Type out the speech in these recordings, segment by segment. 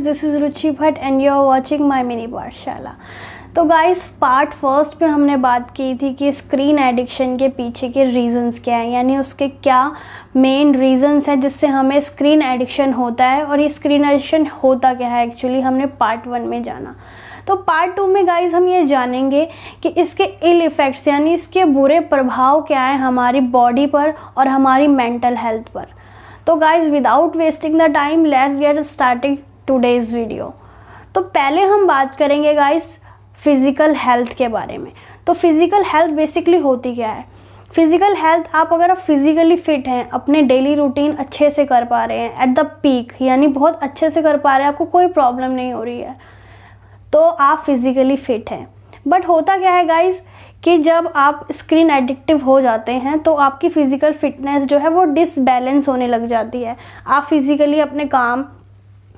This is Ruchi Bhatt and you are watching my mini Pathshala. तो guys, part first में हमने बात की थी कि स्क्रीन एडिक्शन के पीछे के रीज़न्स क्या हैं, यानी उसके क्या मेन रीज़न्स हैं जिससे हमें स्क्रीन एडिक्शन होता है, और ये स्क्रीन एडिक्शन होता क्या है एक्चुअली हमने पार्ट 1 में जाना। तो पार्ट 2 में गाइस हम ये जानेंगे कि इसके इल इफ़ेक्ट्स यानी इसके बुरे प्रभाव क्या हैं हमारी बॉडी पर और हमारी मेंटल हेल्थ पर। तो guys, without wasting the time let's get starting today's video. तो पहले हम बात करेंगे गाइस फिज़िकल हेल्थ के बारे में। तो फिज़िकल हेल्थ बेसिकली होती क्या है? फिज़िकल हेल्थ, आप अगर आप फिज़िकली फ़िट हैं, अपने डेली रूटीन अच्छे से कर पा रहे हैं एट द पीक, यानी बहुत अच्छे से कर पा रहे हैं, आपको कोई प्रॉब्लम नहीं हो रही है, तो आप फिज़िकली फ़िट हैं। बट होता क्या है गाइस कि जब आप स्क्रीन एडिक्टिव हो जाते हैं तो आपकी फ़िज़िकल फ़िटनेस जो है वो डिसबैलेंस होने लग जाती है। आप फिज़िकली अपने काम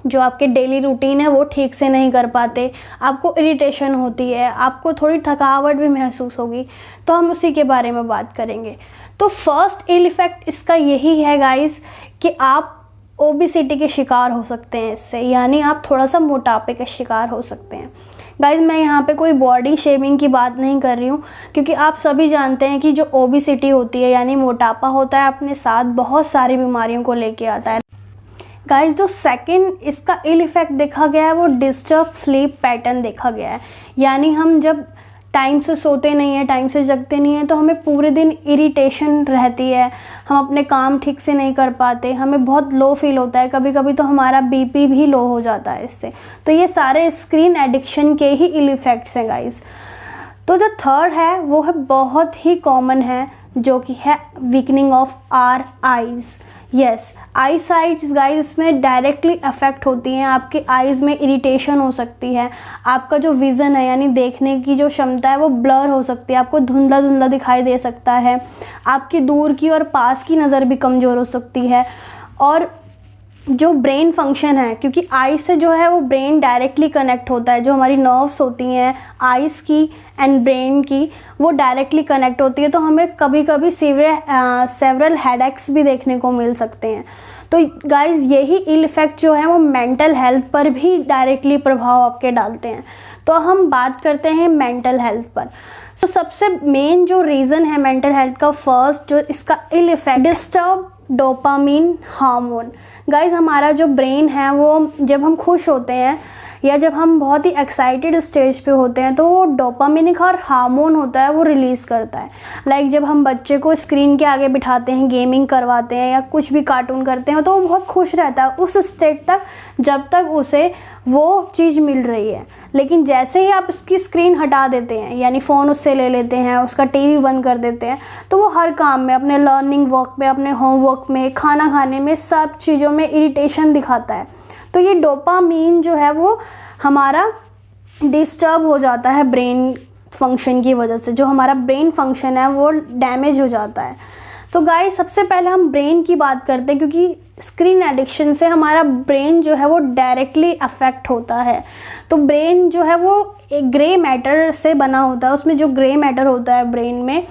जो आपके डेली रूटीन है वो ठीक से नहीं कर पाते, आपको इरिटेशन होती है, आपको थोड़ी थकावट भी महसूस होगी। तो हम उसी के बारे में बात करेंगे। तो फर्स्ट इल इफ़ेक्ट इसका यही है गाइस कि आप ओबेसिटी के शिकार हो सकते हैं इससे, यानी आप थोड़ा सा मोटापे के शिकार हो सकते हैं। गाइस, मैं यहाँ पे कोई बॉडी शेमिंग की बात नहीं कर रही हूँ, क्योंकि आप सभी जानते हैं कि जो ओबेसिटी होती है यानी मोटापा होता है अपने साथ बहुत सारी बीमारियों को लेके आता है। गाइस, जो सेकंड इसका इल इफ़ेक्ट देखा गया है वो डिस्टर्ब स्लीप पैटर्न देखा गया है। यानी हम जब टाइम से सोते नहीं हैं, टाइम से जगते नहीं हैं, तो हमें पूरे दिन इरिटेशन रहती है, हम अपने काम ठीक से नहीं कर पाते, हमें बहुत लो फील होता है, कभी कभी तो हमारा बीपी भी लो हो जाता है इससे। तो ये सारे स्क्रीन एडिक्शन के ही इल इफ़ेक्ट्स हैं गाइस। तो जो थर्ड है वो है बहुत ही कॉमन है, जो कि है weakening of our eyes. Yes, eye sights guys इसमें डायरेक्टली अफेक्ट होती हैं। आपकी आइज़ में इरिटेशन हो सकती है, आपका जो विज़न है यानी देखने की जो क्षमता है वो ब्लर हो सकती है, आपको धुंधला धुंधला दिखाई दे सकता है, आपकी दूर की और पास की नज़र भी कमज़ोर हो सकती है। और जो ब्रेन फंक्शन है, क्योंकि आई से जो है वो ब्रेन डायरेक्टली कनेक्ट होता है, जो हमारी नर्व्स होती हैं आइज़ की एंड ब्रेन की वो डायरेक्टली कनेक्ट होती है, तो हमें कभी कभी सेवरल हेडेक्स भी देखने को मिल सकते हैं। तो गाइस, यही इल इफ़ेक्ट जो है वो मेंटल हेल्थ पर भी डायरेक्टली प्रभाव आपके डालते हैं। तो हम बात करते हैं मेंटल हेल्थ पर। तो सबसे मेन जो रीज़न है मेंटल हेल्थ का, फर्स्ट जो इसका ill effect, disturb dopamine hormone. Guys, हमारा जो ब्रेन है वो जब हम खुश होते हैं या जब हम बहुत ही एक्साइटेड स्टेज पे होते हैं तो वो डोपामिनिक और हार्मोन होता है वो रिलीज़ करता है। लाइक जब हम बच्चे को स्क्रीन के आगे बिठाते हैं, गेमिंग करवाते हैं या कुछ भी कार्टून करते हैं, तो वो बहुत खुश रहता है उस स्टेज तक जब तक उसे वो चीज़ मिल रही है। लेकिन जैसे ही आप उसकी स्क्रीन हटा देते हैं, यानी फ़ोन उससे ले लेते हैं, उसका टीवी बंद कर देते हैं, तो वो हर काम में, अपने लर्निंग वर्क में, अपने होमवर्क में, खाना खाने में, सब चीज़ों में इरिटेशन दिखाता है। तो ये डोपामीन जो है वो हमारा डिस्टर्ब हो जाता है ब्रेन फंक्शन की वजह से, जो हमारा ब्रेन फंक्शन है वो डैमेज हो जाता है। तो गाइस, सबसे पहले हम ब्रेन की बात करते हैं, क्योंकि स्क्रीन एडिक्शन से हमारा ब्रेन जो है वो डायरेक्टली अफेक्ट होता है। तो ब्रेन जो है वो एक ग्रे मैटर से बना होता है, उसमें जो ग्रे मैटर होता है ब्रेन में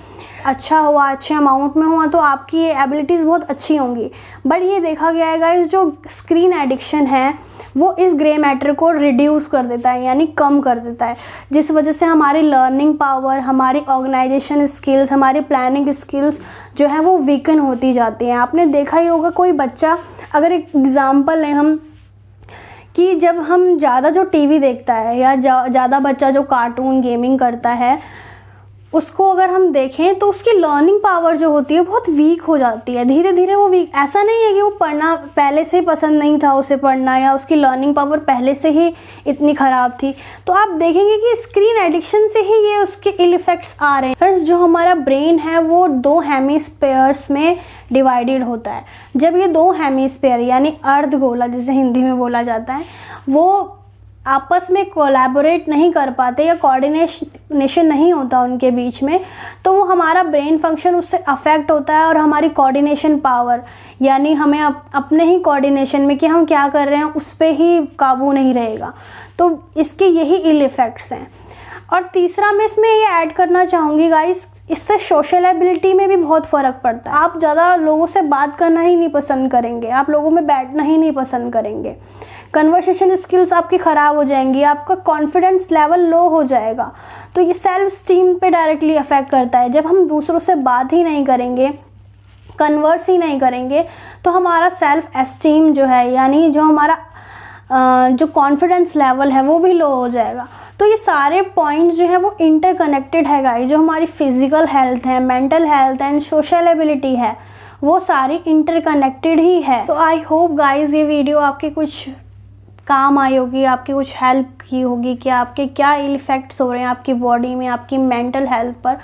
अच्छा हुआ, अच्छे अमाउंट में हुआ तो आपकी ये एबिलिटीज़ बहुत अच्छी होंगी। बट ये देखा गया है गाइस, जो स्क्रीन एडिक्शन है वो इस ग्रे मैटर को रिड्यूस कर देता है, यानी कम कर देता है, जिस वजह से हमारी लर्निंग पावर, हमारी ऑर्गेनाइजेशन स्किल्स, हमारी प्लानिंग स्किल्स जो है वो वीकन होती जाती हैं। आपने देखा ही होगा, कोई बच्चा, अगर एक एग्ज़ाम्पल लें हम, कि जब हम ज़्यादा जो टीवी देखता है या ज़्यादा बच्चा जो कार्टून गेमिंग करता है, उसको अगर हम देखें तो उसकी लर्निंग पावर जो होती है बहुत वीक हो जाती है, धीरे धीरे वो वीक। ऐसा नहीं है कि वो पढ़ना पहले से ही पसंद नहीं था उसे पढ़ना, या उसकी लर्निंग पावर पहले से ही इतनी ख़राब थी। तो आप देखेंगे कि स्क्रीन एडिक्शन से ही ये उसके इल इफ़ेक्ट्स आ रहे हैं। फ्रेंड्स, जो हमारा ब्रेन है वो 2 हेमिस्फीयर्स में डिवाइडेड होता है। जब ये 2 हेमिस्फीयर यानी अर्धगोला जिसे हिंदी में बोला जाता है, वो आपस में कोलैबोरेट नहीं कर पाते या कोऑर्डिनेशन नहीं होता उनके बीच में, तो वो हमारा ब्रेन फंक्शन उससे अफेक्ट होता है और हमारी कोऑर्डिनेशन पावर, यानी हमें अपने ही कोऑर्डिनेशन में कि हम क्या कर रहे हैं उस पर ही काबू नहीं रहेगा। तो इसके यही इल इफ़ेक्ट्स हैं। और तीसरा मैं इसमें ये ऐड करना चाहूँगी गाइस, इससे सोशलाबिलिटी में भी बहुत फ़र्क पड़ता है। आप ज़्यादा लोगों से बात करना ही नहीं पसंद करेंगे, आप लोगों में बैठना ही नहीं पसंद करेंगे, कन्वर्सेशन स्किल्स आपकी ख़राब हो जाएंगी, आपका कॉन्फिडेंस लेवल लो हो जाएगा। तो ये सेल्फ स्टीम पे डायरेक्टली अफेक्ट करता है। जब हम दूसरों से बात ही नहीं करेंगे, कन्वर्स ही नहीं करेंगे, तो हमारा सेल्फ एस्टीम जो है, यानी जो हमारा जो कॉन्फिडेंस लेवल है वो भी लो हो जाएगा। तो ये सारे पॉइंट्स जो है वो इंटरकनेक्टेड है गाइस। जो हमारी फिज़िकल हेल्थ है, mental health and social ability है, वो सारी इंटरकनेक्टेड ही है। सो आई होप गाइस ये वीडियो आपके कुछ काम आई होगी, आपकी कुछ हेल्प की होगी कि आपके क्या इल इफ़ेक्ट्स हो रहे हैं आपकी बॉडी में, आपकी मेंटल हेल्थ पर।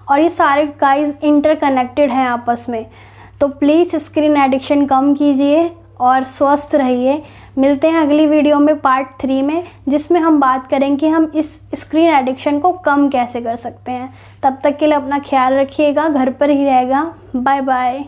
और ये सारे गाइस इंटरकनेक्टेड हैं आपस में। तो प्लीज़ स्क्रीन एडिक्शन कम कीजिए और स्वस्थ रहिए। मिलते हैं अगली वीडियो में पार्ट 3 में, जिसमें हम बात करें कि हम इस स्क्रीन एडिक्शन को कम कैसे कर सकते हैं। तब तक के लिए अपना ख्याल रखिएगा, घर पर ही रहेगा। Bye bye.